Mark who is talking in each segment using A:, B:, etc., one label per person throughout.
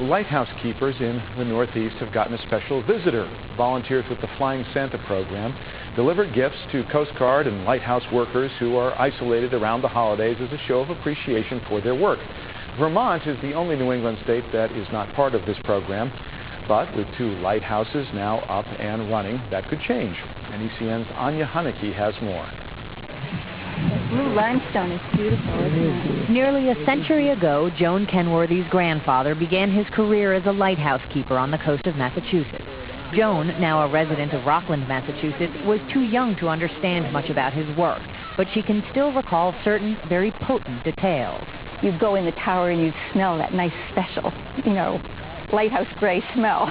A: lighthouse keepers in the Northeast have gotten a special visitor. Volunteers with the Flying Santa program delivered gifts to Coast Guard and lighthouse workers who are isolated around the holidays as a show of appreciation for their work. Vermont is the only New England state that is not part of this program, but with 2 lighthouses now up and running, that could change. NECN's Anya Haneke has more.
B: Blue limestone is beautiful, isn't it?
C: Nearly a century ago, Joan Kenworthy's grandfather began his career as a lighthouse keeper on the coast of Massachusetts. Joan, now a resident of Rockland, Massachusetts, was too young to understand much about his work, but she can still recall certain very potent details.
B: You'd go in the tower and you'd smell that nice special, lighthouse gray smell.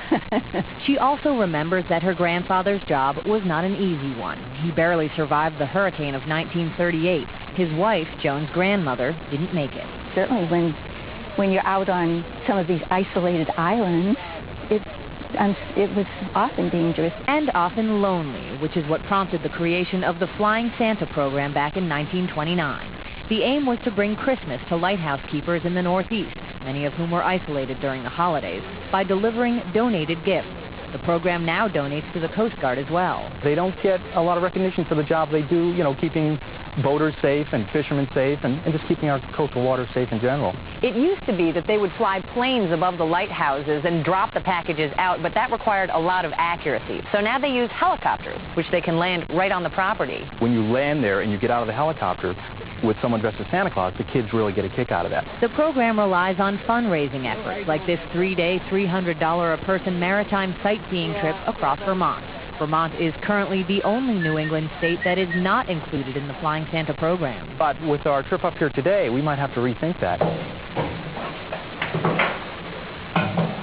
C: She also remembers that her grandfather's job was not an easy one. He barely survived the hurricane of 1938. His wife, Joan's grandmother, didn't make it.
B: Certainly when you're out on some of these isolated islands, it was often dangerous.
C: And often lonely, which is what prompted the creation of the Flying Santa program back in 1929. The aim was to bring Christmas to lighthouse keepers in the Northeast, many of whom were isolated during the holidays, by delivering donated gifts. The program now donates to the Coast Guard as well.
D: They don't get a lot of recognition for the job they do, keeping boaters safe and fishermen safe and just keeping our coastal waters safe in general.
E: It used to be that they would fly planes above the lighthouses and drop the packages out, but that required a lot of accuracy. So now they use helicopters, which they can land right on the property.
D: When you land there and you get out of the helicopter with someone dressed as Santa Claus, the kids really get a kick out of that.
C: The program relies on fundraising efforts, like this 3-day, $300 a person maritime sightseeing trip across Vermont. Vermont is currently the only New England state that is not included in the Flying Santa program.
D: But with our trip up here today, we might have to rethink that.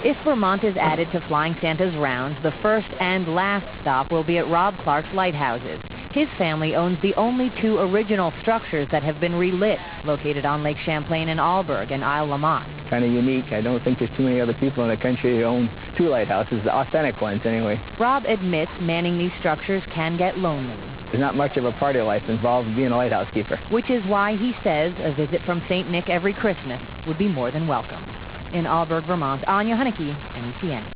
C: If Vermont is added to Flying Santa's rounds, the first and last stop will be at Rob Clark's Lighthouses. His family owns the only 2 original structures that have been relit, located on Lake Champlain in Alberg and Isle Lamont.
F: Kind of unique. I don't think there's too many other people in the country who own 2 lighthouses, the authentic ones anyway.
C: Rob admits manning these structures can get lonely.
F: There's not much of a party life involved in being a lighthouse keeper.
C: Which is why he says a visit from St. Nick every Christmas would be more than welcome. In Alberg, Vermont, Anya Haneke, NECN.